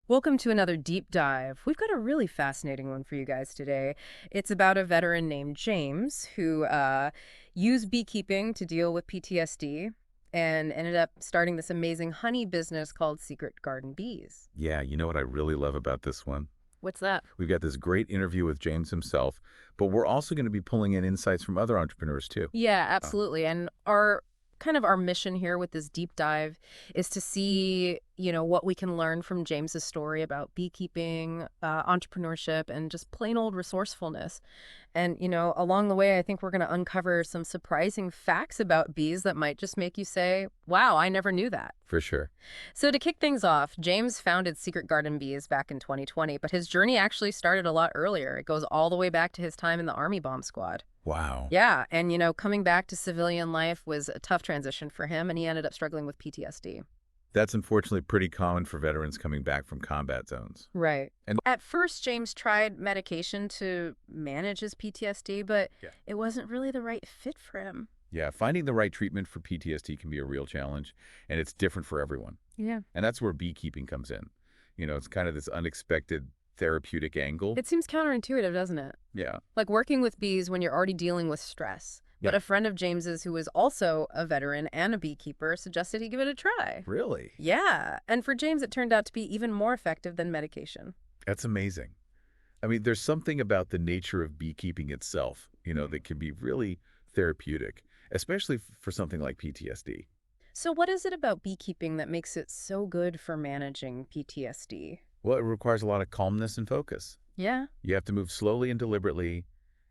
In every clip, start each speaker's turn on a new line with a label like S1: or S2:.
S1: Welcome to another deep dive. We've got a really fascinating one for you guys today. It's about a veteran named James who used beekeeping to deal with PTSD and ended up starting this amazing honey business called Secret Garden Bees.
S2: Yeah, you know what I really love about this one?
S1: What's that?
S2: We've got this great interview with James himself, but we're also going to be pulling in insights from other entrepreneurs too.
S1: Yeah,
S2: Uh,
S1: absolutely. And our mission here with this deep dive is to see, what we can learn from James's story about beekeeping, entrepreneurship, and just plain old resourcefulness. And, along the way, I think we're going to uncover some surprising facts about bees that might just make you say, wow, I never knew that.
S2: for sure.
S1: So to kick things off, James founded Secret Garden Bees back in 2020, but his journey actually started a lot earlier. It goes all the way back to his time in the Army bomb squad.
S2: Wow.
S1: Yeah, and coming back to civilian life was a tough transition for him, and he ended up struggling with PTSD.
S2: That's unfortunately pretty common for veterans coming back from combat zones.
S1: Right.
S2: And
S1: At first, James tried medication to manage his PTSD, but
S2: yeah,
S1: it wasn't really the right fit for him.
S2: yeah, finding the right treatment for PTSD can be a real challenge, and it's different for everyone.
S1: Yeah.
S2: And that's where beekeeping comes in. It's kind of this unexpected therapeutic angle.
S1: It seems counterintuitive, doesn't it?
S2: Yeah.
S1: Like working with bees when you're already dealing with stress. But
S2: Yeah.
S1: a friend of James's who was also a veteran and a beekeeper suggested he give it a try.
S2: Really?
S1: Yeah, and for James, it turned out to be even more effective than medication.
S2: That's amazing. I mean, there's something about the nature of beekeeping itself, that can be really therapeutic, especially for something like PTSD.
S1: So what is it about beekeeping that makes it so good for managing PTSD?
S2: Well, it requires a lot of calmness and focus.
S1: Yeah.
S2: You have to move slowly and deliberately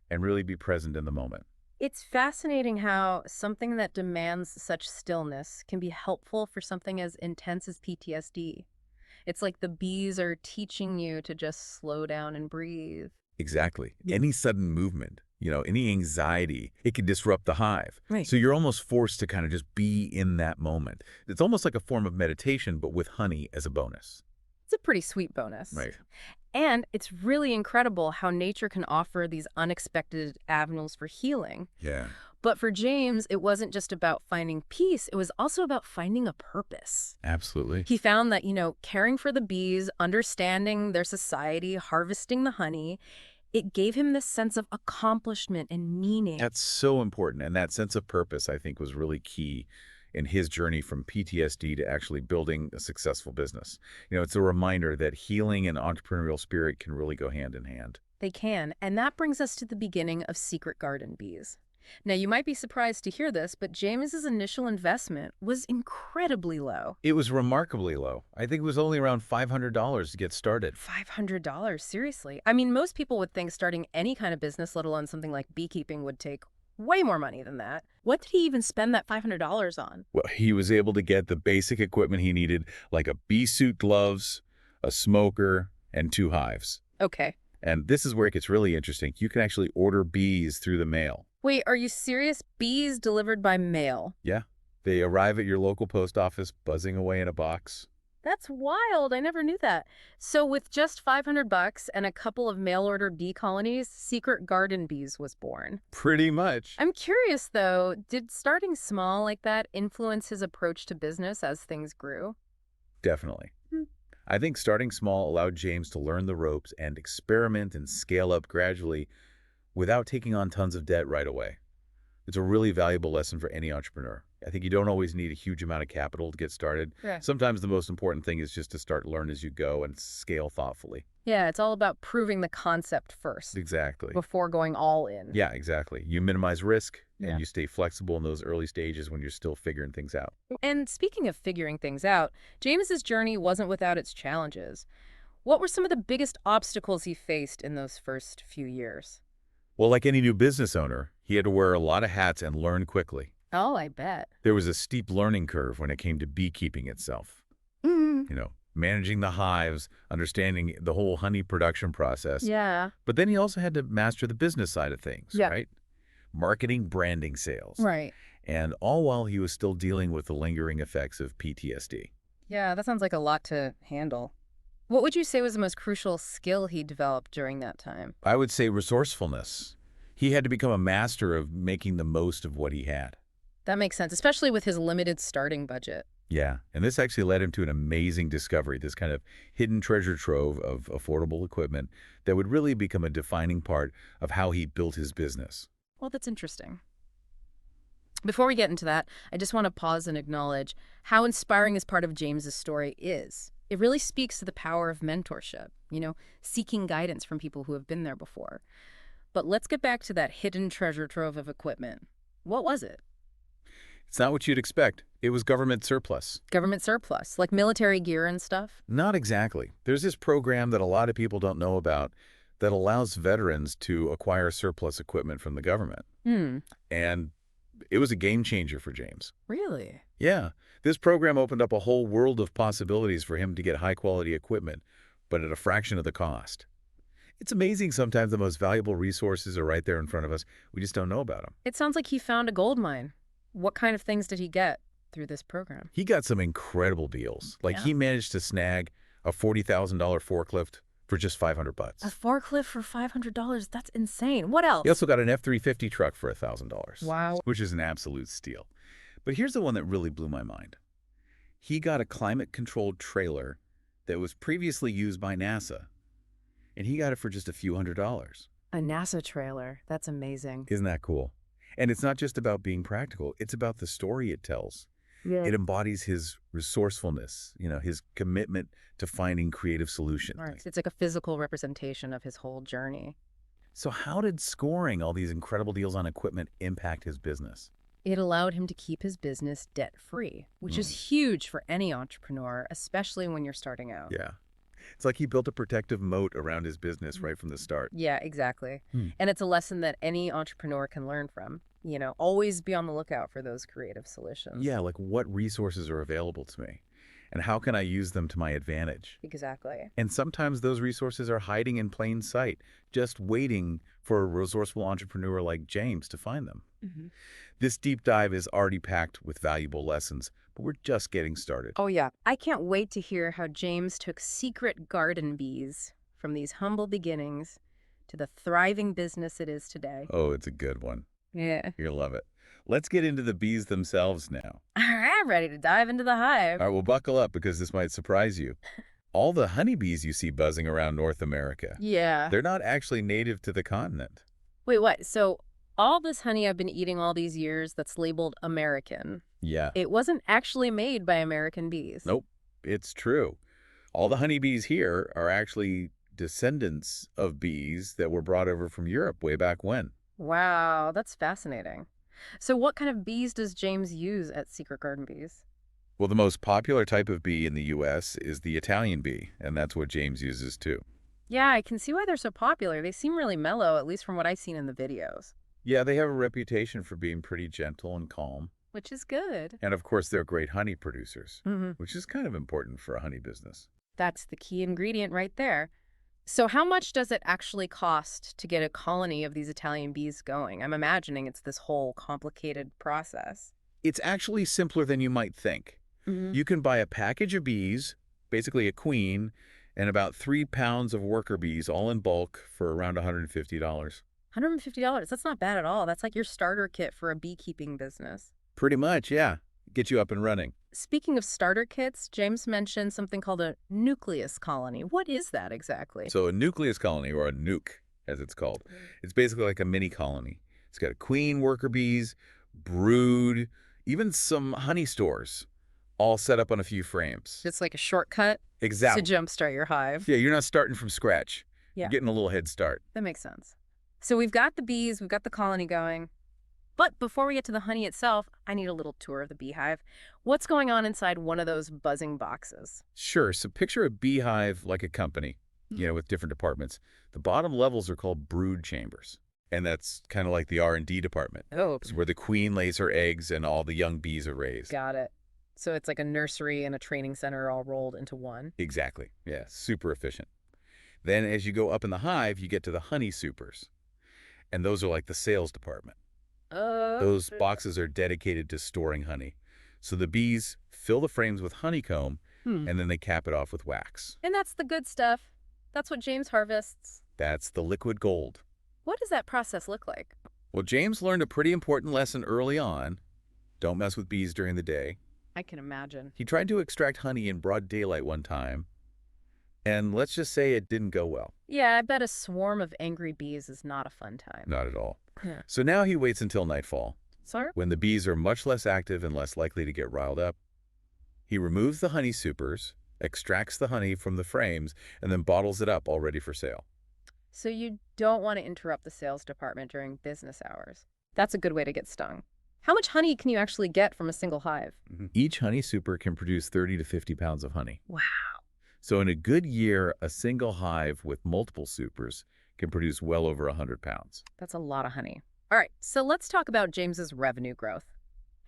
S2: and really be present in the moment.
S1: It's fascinating how something that demands such stillness can be helpful for something as intense as PTSD. It's like the bees are teaching you to just slow down and breathe.
S2: Exactly.
S1: Yeah.
S2: Any sudden movement, any anxiety, it can disrupt the hive.
S1: Right.
S2: So you're almost forced to kind of just be in that moment. It's almost like a form of meditation, but with honey as a bonus.
S1: It's a pretty sweet bonus.
S2: Right.
S1: And it's really incredible how nature can offer these unexpected avenues for healing.
S2: Yeah.
S1: But for James, it wasn't just about finding peace, it was also about finding a purpose.
S2: Absolutely.
S1: He found that, caring for the bees, understanding their society, harvesting the honey, it gave him this sense of accomplishment and meaning.
S2: That's so important. And that sense of purpose, I think, was really key in his journey from PTSD to actually building a successful business. It's a reminder that healing and entrepreneurial spirit can really go hand in hand.
S1: They can, and that brings us to the beginning of Secret Garden Bees. Now, you might be surprised to hear this, but James's initial investment was incredibly low.
S2: It was remarkably low. I think it was only around $500 to get started.
S1: $500, seriously. I mean, most people would think starting any kind of business, let alone something like beekeeping, would take way more money than that. What did he even spend that $500 on?
S2: Well, he was able to get the basic equipment he needed, like a bee suit gloves, a smoker, and 2 hives.
S1: Okay.
S2: And this is where it gets really interesting. You can actually order bees through the mail.
S1: Wait, are you serious? Bees delivered by mail?
S2: Yeah. They arrive at your local post office, buzzing away in a box.
S1: That's wild. I never knew that. So with just $500 and a couple of mail-order bee colonies, Secret Garden Bees was born.
S2: Pretty much.
S1: I'm curious, though, did starting small like that influence his approach to business as things grew?
S2: Definitely.
S1: Hmm.
S2: I think starting small allowed James to learn the ropes and experiment and scale up gradually without taking on tons of debt right away. It's a really valuable lesson for any entrepreneur. I think you don't always need a huge amount of capital to get started.
S1: Yeah.
S2: Sometimes the most important thing is just to learn as you go and scale thoughtfully.
S1: Yeah, it's all about proving the concept first
S2: Exactly.
S1: before going all in.
S2: Yeah, exactly. You minimize risk and
S1: Yeah.
S2: you stay flexible in those early stages when you're still figuring things out.
S1: And speaking of figuring things out, James's journey wasn't without its challenges. What were some of the biggest obstacles he faced in those first few years?
S2: Well, like any new business owner, he had to wear a lot of hats and learn quickly.
S1: Oh, I bet.
S2: There was a steep learning curve when it came to beekeeping itself. Managing the hives, understanding the whole honey production process.
S1: Yeah.
S2: But then he also had to master the business side of things,
S1: Yeah.
S2: right? Marketing, branding, sales.
S1: Right.
S2: And all while he was still dealing with the lingering effects of PTSD.
S1: Yeah, that sounds like a lot to handle. What would you say was the most crucial skill he developed during that time?
S2: I would say resourcefulness. He had to become a master of making the most of what he had.
S1: That makes sense, especially with his limited starting budget.
S2: Yeah, and this actually led him to an amazing discovery, this kind of hidden treasure trove of affordable equipment that would really become a defining part of how he built his business.
S1: Well, that's interesting. Before we get into that, I just want to pause and acknowledge how inspiring this part of James's story is. It really speaks to the power of mentorship, seeking guidance from people who have been there before. But let's get back to that hidden treasure trove of equipment. What was it?
S2: It's not what you'd expect. It was government surplus.
S1: Government surplus, like military gear and stuff?
S2: Not exactly. There's this program that a lot of people don't know about that allows veterans to acquire surplus equipment from the government.
S1: Hmm,
S2: And it was a game changer for James.
S1: really?
S2: Yeah, this program opened up a whole world of possibilities for him to get high-quality equipment, but at a fraction of the cost. It's amazing sometimes the most valuable resources are right there in front of us. We just don't know about them.
S1: It sounds like he found a gold mine. What kind of things did he get through this program?
S2: He got some incredible deals. Like
S1: Yeah.
S2: he managed to snag a $40,000 forklift for just 500
S1: A
S2: bucks.
S1: forklift for $500? That's insane. What
S2: He
S1: else?
S2: also got an F-350 truck for $1,000,
S1: Wow.
S2: which is an absolute steal. But here's the one that really blew my mind. He got a climate-controlled trailer that was previously used by NASA, and he got it for just a few $100s.
S1: A NASA trailer. That's amazing.
S2: Isn't that cool? And it's not just about being practical. It's about the story it tells.
S1: Yeah.
S2: It embodies his resourcefulness, his commitment to finding creative solutions.
S1: Right. It's like a physical representation of his whole journey.
S2: So how did scoring all these incredible deals on equipment impact his business?
S1: It allowed him to keep his business debt-free, which is huge for any entrepreneur, especially when you're starting out.
S2: Yeah. It's like he built a protective moat around his business right from the start.
S1: Yeah, exactly.
S2: Hmm.
S1: And it's a lesson that any entrepreneur can learn from. Always be on the lookout for those creative solutions.
S2: Yeah, like what resources are available to me? And how can I use them to my advantage?
S1: Exactly.
S2: And sometimes those resources are hiding in plain sight, just waiting for a resourceful entrepreneur like James to find them.
S1: Hmm.
S2: This deep dive is already packed with valuable lessons, but we're just getting started.
S1: Oh, yeah. I can't wait to hear how James took secret garden bees from these humble beginnings to the thriving business it is today.
S2: Oh, it's a good one.
S1: Yeah.
S2: You'll love it. Let's get into the bees themselves now.
S1: All right, I'm ready to dive into the hive.
S2: All right, well, buckle up because this might surprise you. All the honeybees you see buzzing around North America,
S1: Yeah.
S2: they're not actually native to the continent.
S1: Wait, what? So all this honey I've been eating all these years that's labeled American,
S2: Yeah.
S1: it wasn't actually made by American bees.
S2: Nope, it's true. All the honeybees here are actually descendants of bees that were brought over from Europe way back when.
S1: Wow, that's fascinating. So what kind of bees does James use at Secret Garden Bees?
S2: Well, the most popular type of bee in the U.S. is the Italian bee, and that's what James uses too.
S1: Yeah, I can see why they're so popular. They seem really mellow, at least from what I've seen in the videos.
S2: Yeah, they have a reputation for being pretty gentle and calm.
S1: Which is good.
S2: And of course, they're great honey producers,
S1: Hmm.
S2: which is kind of important for a honey business.
S1: That's the key ingredient right there. So how much does it actually cost to get a colony of these Italian bees going? I'm imagining it's this whole complicated process.
S2: It's actually simpler than you might think.
S1: Hmm.
S2: You can buy a package of bees, basically a queen, and about 3 pounds of worker bees, all in bulk, for around $150.
S1: $150. That's not bad at all. That's like your starter kit for a beekeeping business.
S2: Pretty much, yeah. Get you up and running.
S1: Speaking of starter kits, James mentioned something called a nucleus colony. What is that exactly?
S2: So a nucleus colony, or a nuke, as it's called, it's basically like a mini colony. It's got a queen, worker bees, brood, even some honey stores, all set up on a few frames.
S1: It's like a shortcut
S2: Exactly.
S1: to jumpstart your hive.
S2: Yeah, you're not starting from scratch.
S1: Yeah.
S2: You're getting a little head start.
S1: That makes sense. So we've got the bees, we've got the colony going. But before we get to the honey itself, I need a little tour of the beehive. What's going on inside one of those buzzing boxes?
S2: Sure, so picture a beehive like a company, with different departments. The bottom levels are called brood chambers. And that's kind of like the R&D department.
S1: Oh,
S2: It's where the queen lays her eggs and all the young bees are raised.
S1: got it. So it's like a nursery and a training center all rolled into one.
S2: Exactly. Yeah, super efficient. Then as you go up in the hive, you get to the honey supers. And those are like the sales department. Those boxes are dedicated to storing honey. So the bees fill the frames with honeycomb, and then they cap it off with wax.
S1: And that's the good stuff. That's what James harvests.
S2: That's the liquid gold.
S1: What does that process look like?
S2: Well, James learned a pretty important lesson early on. Don't mess with bees during the day.
S1: I can imagine.
S2: He tried to extract honey in broad daylight one time, and let's just say it didn't go well.
S1: Yeah, I bet a swarm of angry bees is not a fun time.
S2: Not at all.
S1: Yeah.
S2: So now he waits until nightfall,
S1: Sorry?
S2: when the bees are much less active and less likely to get riled up. He removes the honey supers, extracts the honey from the frames, and then bottles it up all ready for sale.
S1: So you don't want to interrupt the sales department during business hours. That's a good way to get stung. How much honey can you actually get from a single hive?
S2: Each honey super can produce 30 to 50 pounds of honey.
S1: Wow.
S2: So in a good year, a single hive with multiple supers can produce well over 100 pounds.
S1: That's a lot of honey. All right, so let's talk about James's revenue growth.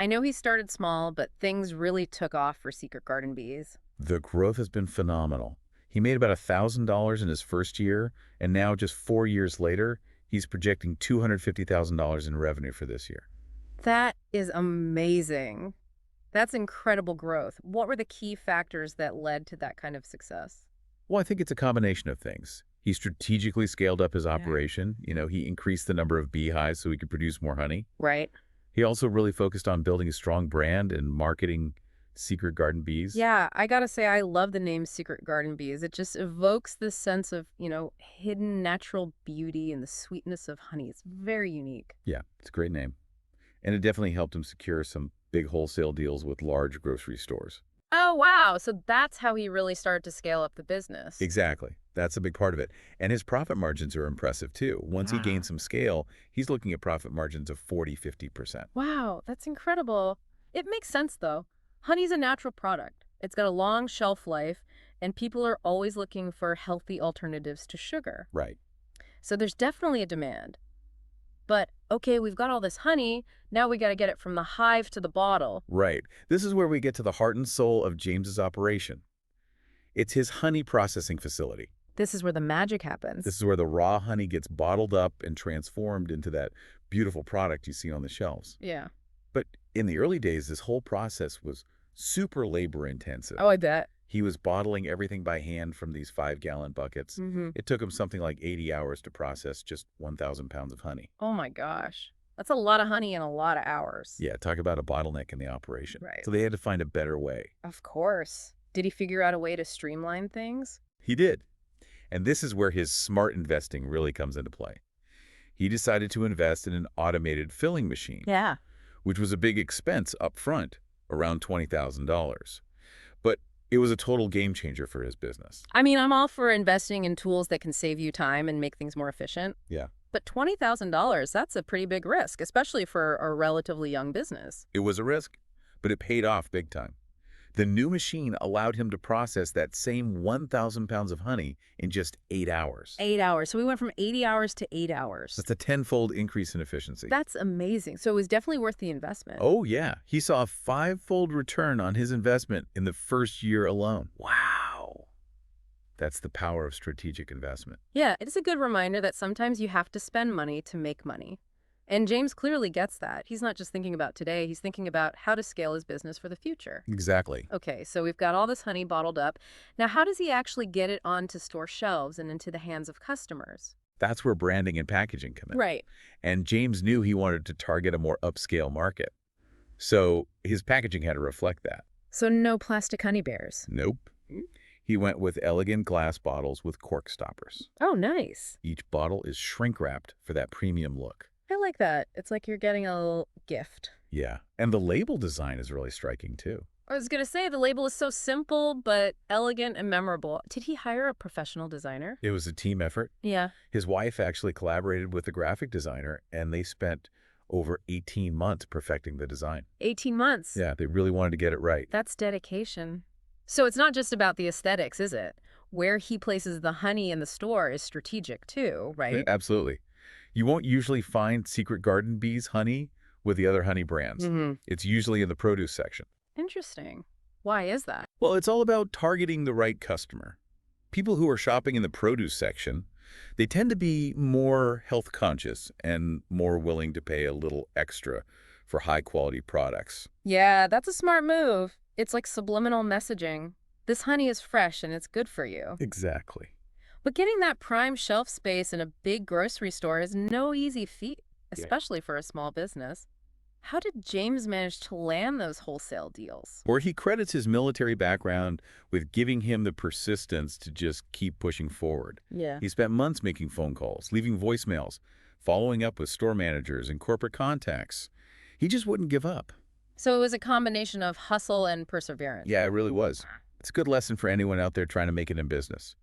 S1: I know he started small, but things really took off for Secret Garden bees.
S2: The growth has been phenomenal. He made about $1,000 in his first year, and now just 4 years later, he's projecting $250,000 in revenue for this year.
S1: That is amazing. That's incredible growth. What were the key factors that led to that kind of success?
S2: Well, I think it's a combination of things. He strategically scaled up his operation. He increased the number of beehives so he could produce more honey.
S1: Right.
S2: He also really focused on building a strong brand and marketing Secret Garden bees.
S1: Yeah, I gotta say, I love the name Secret Garden bees. It just evokes this sense of, hidden natural beauty and the sweetness of honey. It's very unique.
S2: Yeah, it's a great name. And it definitely helped him secure some big wholesale deals with large grocery stores.
S1: Oh, wow. So that's how he really started to scale up the business.
S2: Exactly. That's a big part of it. And his profit margins are impressive, too. Once he
S1: Wow.
S2: gained some scale, he's looking at profit margins of 40–50%.
S1: Wow, that's incredible. It makes sense, though. Honey's a natural product. It's got a long shelf life, and people are always looking for healthy alternatives to sugar.
S2: Right.
S1: So there's definitely a demand. But, okay, we've got all this honey. Now we got to get it from the hive to the bottle.
S2: Right. This is where we get to the heart and soul of James's operation. It's his honey processing facility.
S1: This is where the magic happens.
S2: This is where the raw honey gets bottled up and transformed into that beautiful product you see on the shelves.
S1: Yeah.
S2: But in the early days, this whole process was super labor intensive.
S1: Oh, I bet.
S2: He was bottling everything by hand from these 5-gallon buckets.
S1: Mm-hmm.
S2: It took him something like 80 hours to process just 1,000 pounds of honey.
S1: Oh, my gosh. That's a lot of honey in a lot of hours.
S2: Yeah, talk about a bottleneck in the operation.
S1: Right.
S2: So they had to find a better way.
S1: Of course. Did he figure out a way to streamline things?
S2: He did. And this is where his smart investing really comes into play. He decided to invest in an automated filling machine.
S1: Yeah.
S2: Which was a big expense up front, around $20,000. But it was a total game changer for his business.
S1: I mean, I'm all for investing in tools that can save you time and make things more efficient.
S2: Yeah.
S1: But $20,000, that's a pretty big risk, especially for a relatively young business.
S2: It was a risk, but it paid off big time. The new machine allowed him to process that same 1,000 pounds of honey in just 8 hours.
S1: 8 hours. So we went from 80 hours to 8 hours.
S2: That's a tenfold increase in efficiency.
S1: That's amazing. So it was definitely worth the investment.
S2: Oh, yeah. He saw a 5-fold return on his investment in the first year alone.
S1: Wow.
S2: That's the power of strategic investment.
S1: Yeah, it is a good reminder that sometimes you have to spend money to make money. And James clearly gets that. He's not just thinking about today, he's thinking about how to scale his business for the future.
S2: Exactly.
S1: Okay, so we've got all this honey bottled up. Now, how does he actually get it onto store shelves and into the hands of customers?
S2: That's where branding and packaging come in.
S1: Right.
S2: And James knew he wanted to target a more upscale market. So his packaging had to reflect that.
S1: So no plastic honey bears.
S2: Nope. He went with elegant glass bottles with cork stoppers.
S1: Oh, nice.
S2: Each bottle is shrink-wrapped for that premium look.
S1: I like that. It's like you're getting a little gift.
S2: Yeah. And the label design is really striking, too.
S1: I was going to say, the label is so simple, but elegant and memorable. Did he hire a professional designer?
S2: It was a team effort.
S1: Yeah.
S2: His wife actually collaborated with the graphic designer, and they spent over 18 months perfecting the design.
S1: 18 months.
S2: Yeah, they really wanted to get it right.
S1: That's dedication. So it's not just about the aesthetics, is it? Where he places the honey in the store is strategic, too, right?
S2: Absolutely. You won't usually find Secret Garden bees honey with the other honey brands.
S1: Mm-hmm.
S2: It's usually in the produce section.
S1: Interesting. Why is that?
S2: Well, it's all about targeting the right customer. People who are shopping in the produce section, they tend to be more health conscious and more willing to pay a little extra for high-quality products.
S1: Yeah, that's a smart move. It's like subliminal messaging. This honey is fresh and it's good for you.
S2: Exactly.
S1: But getting that prime shelf space in a big grocery store is no easy feat, especially for a small business. How did James manage to land those wholesale deals?
S2: Or he credits his military background with giving him the persistence to just keep pushing forward.
S1: Yeah.
S2: He spent months making phone calls, leaving voicemails, following up with store managers and corporate contacts. He just wouldn't give up.
S1: So it was a combination of hustle and perseverance.
S2: Yeah, it really was. It's a good lesson for anyone out there trying to make it in business.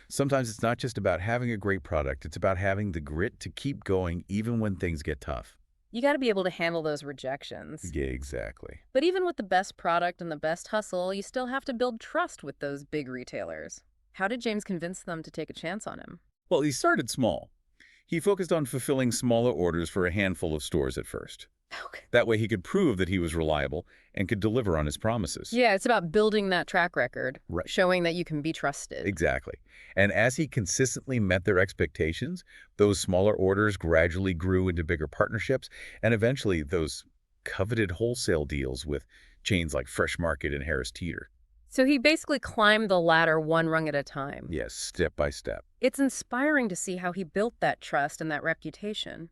S2: Sometimes it's not just about having a great product, it's about having the grit to keep going even when things get tough.
S1: You got to be able to handle those rejections.
S2: Yeah, exactly.
S1: But even with the best product and the best hustle, you still have to build trust with those big retailers. How did James convince them to take a chance on him?
S2: Well, he started small. He focused on fulfilling smaller orders for a handful of stores at first.
S1: Okay.
S2: That way he could prove that he was reliable and could deliver on his promises.
S1: Yeah, it's about building that track record,
S2: Right.
S1: showing that you can be trusted.
S2: Exactly. And as he consistently met their expectations, those smaller orders gradually grew into bigger partnerships and eventually those coveted wholesale deals with chains like Fresh Market and Harris Teeter.
S1: So he basically climbed the ladder one rung at a time.
S2: Yes, step by step.
S1: It's inspiring to see how he built that trust and that reputation.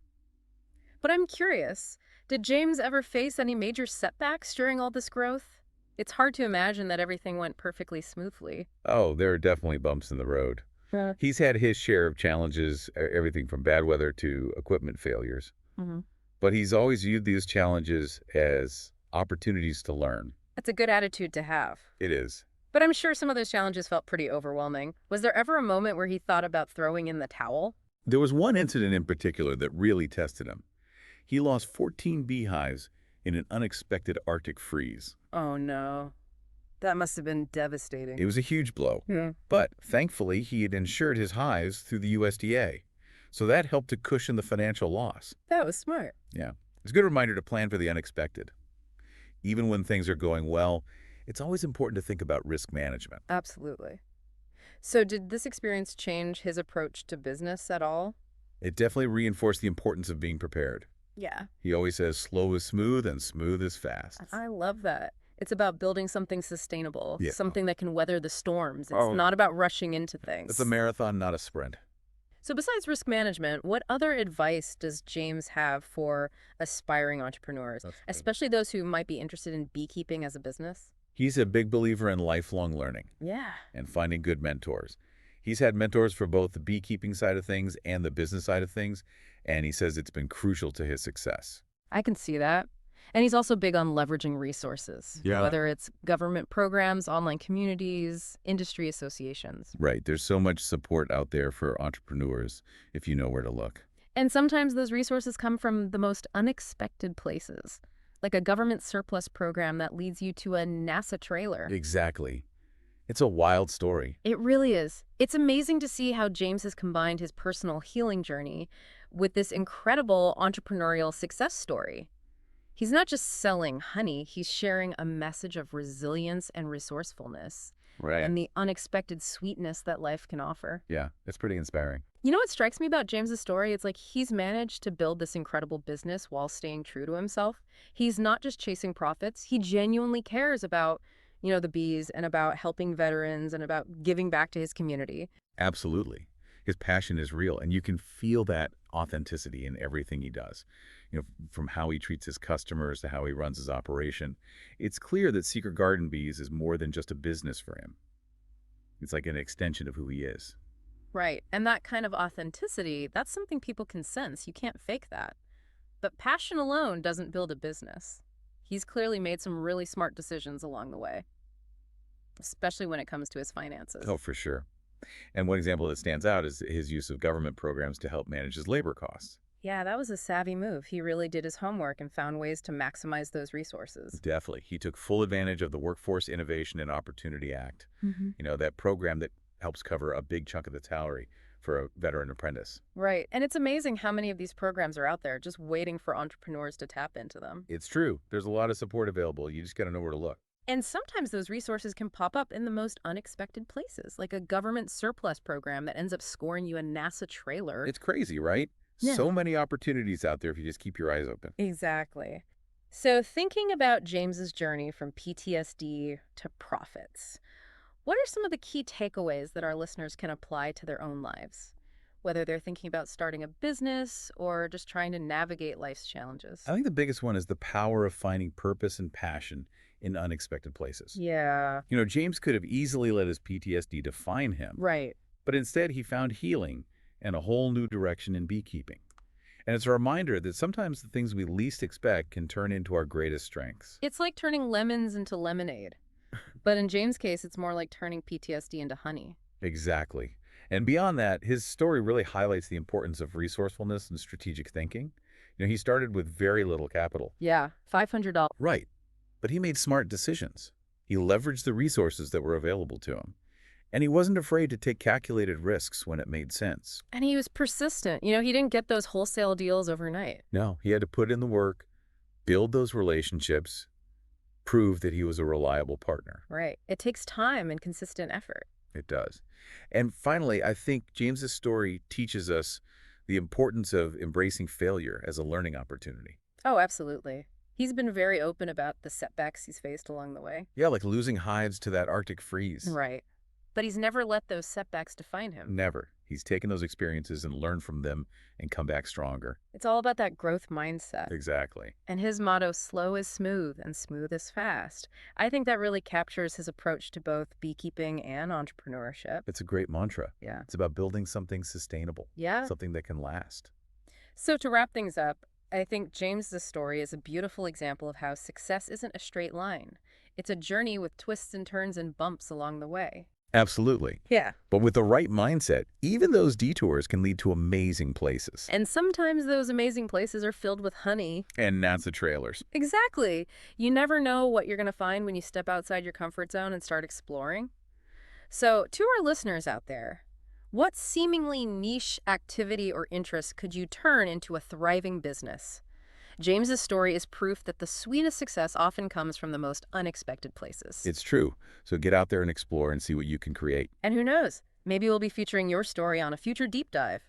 S1: But I'm curious, did James ever face any major setbacks during all this growth? It's hard to imagine that everything went perfectly smoothly.
S2: Oh, there are definitely bumps in the road.
S1: Yeah.
S2: He's had his share of challenges, everything from bad weather to equipment failures.
S1: Hmm.
S2: But he's always viewed these challenges as opportunities to learn.
S1: That's a good attitude to have.
S2: It is.
S1: But I'm sure some of those challenges felt pretty overwhelming. Was there ever a moment where he thought about throwing in the towel?
S2: There was one incident in particular that really tested him. He lost 14 beehives in an unexpected Arctic freeze.
S1: Oh no. That must have been devastating.
S2: It was a huge blow.
S1: Yeah.
S2: But thankfully, he had insured his hives through the USDA. So that helped to cushion the financial loss.
S1: That was smart.
S2: Yeah. It's a good reminder to plan for the unexpected. Even when things are going well, it's always important to think about risk management.
S1: Absolutely. So did this experience change his approach to business at all?
S2: It definitely reinforced the importance of being prepared.
S1: Yeah.
S2: He always says slow is smooth and smooth is fast.
S1: I love that. It's about building something sustainable,
S2: Yeah.
S1: something that can weather the storms. It's
S2: Oh.
S1: not about rushing into things.
S2: It's a marathon, not a sprint.
S1: So besides risk management, what other advice does James have for aspiring entrepreneurs,
S2: That's good.
S1: especially those who might be interested in beekeeping as a business?
S2: He's a big believer in lifelong learning
S1: Yeah.
S2: and finding good mentors. He's had mentors for both the beekeeping side of things and the business side of things, and he says it's been crucial to his success.
S1: I can see that. And he's also big on leveraging resources,
S2: Yeah.
S1: whether it's government programs, online communities, industry associations.
S2: Right. There's so much support out there for entrepreneurs if you know where to look.
S1: And sometimes those resources come from the most unexpected places, like a government surplus program that leads you to a NASA trailer.
S2: Exactly. It's a wild story.
S1: It really is. It's amazing to see how James has combined his personal healing journey with this incredible entrepreneurial success story. He's not just selling honey, he's sharing a message of resilience and resourcefulness
S2: Right.
S1: and the unexpected sweetness that life can offer.
S2: Yeah, it's pretty inspiring.
S1: You know what strikes me about James's story? It's like he's managed to build this incredible business while staying true to himself. He's not just chasing profits. He genuinely cares about, the bees and about helping veterans and about giving back to his community.
S2: Absolutely. His passion is real, and you can feel that authenticity in everything he does. From how he treats his customers to how he runs his operation. It's clear that Secret Garden Bees is more than just a business for him. It's like an extension of who he is.
S1: Right. And that kind of authenticity, that's something people can sense. You can't fake that. But passion alone doesn't build a business. He's clearly made some really smart decisions along the way, especially when it comes to his finances.
S2: Oh, for sure. And one example that stands out is his use of government programs to help manage his labor costs.
S1: Yeah, that was a savvy move. He really did his homework and found ways to maximize those resources.
S2: Definitely. He took full advantage of the Workforce Innovation and Opportunity Act.
S1: Mm-hmm.
S2: That program that helps cover a big chunk of the salary for a veteran apprentice.
S1: Right. And it's amazing how many of these programs are out there just waiting for entrepreneurs to tap into them.
S2: It's true. There's a lot of support available. You just got to know where to look.
S1: And sometimes those resources can pop up in the most unexpected places, like a government surplus program that ends up scoring you a NASA trailer.
S2: It's crazy, right?
S1: Yeah.
S2: So many opportunities out there if you just keep your eyes open.
S1: Exactly. So thinking about James's journey from PTSD to profits, what are some of the key takeaways that our listeners can apply to their own lives? whether they're thinking about starting a business or just trying to navigate life's
S2: I
S1: challenges.
S2: think the biggest one is the power of finding purpose and passion in unexpected places.
S1: Yeah,
S2: James could have easily let his PTSD define him,
S1: right.
S2: but instead he found healing and a whole new direction in beekeeping. And it's a reminder that sometimes the things we least expect can turn into our greatest strengths.
S1: It's like turning lemons into lemonade. But in James' case, it's more like turning PTSD into honey.
S2: Exactly. And beyond that, his story really highlights the importance of resourcefulness and strategic thinking. He started with very little capital.
S1: Yeah, $500.
S2: Right. But he made smart decisions. He leveraged the resources that were available to him. And he wasn't afraid to take calculated risks when it made sense.
S1: And he was persistent. He didn't get those wholesale deals overnight.
S2: No, he had to put in the work, build those relationships, prove that he was a reliable partner.
S1: Right. It takes time and consistent effort.
S2: It does. And finally, I think James's story teaches us the importance of embracing failure as a learning opportunity.
S1: Oh, absolutely. He's been very open about the setbacks he's faced along the way.
S2: Yeah, like losing hives to that Arctic freeze.
S1: Right. But he's never let those setbacks define him.
S2: Never. He's taken those experiences and learned from them and come back stronger.
S1: It's all about that growth mindset.
S2: Exactly.
S1: And his motto, slow is smooth and smooth is fast. I think that really captures his approach to both beekeeping and entrepreneurship.
S2: It's a great mantra.
S1: Yeah.
S2: It's about building something sustainable,
S1: Yeah.
S2: something that can last.
S1: So to wrap things up, I think James's story is a beautiful example of how success isn't a straight line. It's a journey with twists and turns and bumps along the way.
S2: Absolutely.
S1: Yeah.
S2: But with the right mindset, even those detours can lead to amazing places.
S1: And sometimes those amazing places are filled with honey.
S2: And not the trailers.
S1: Exactly. You never know what you're going to find when you step outside your comfort zone and start exploring. So, to our listeners out there, what seemingly niche activity or interest could you turn into a thriving business? James's story is proof that the sweetest success often comes from the most unexpected places.
S2: It's true. So get out there and explore and see what you can create.
S1: And who knows, maybe we'll be featuring your story on a future deep dive.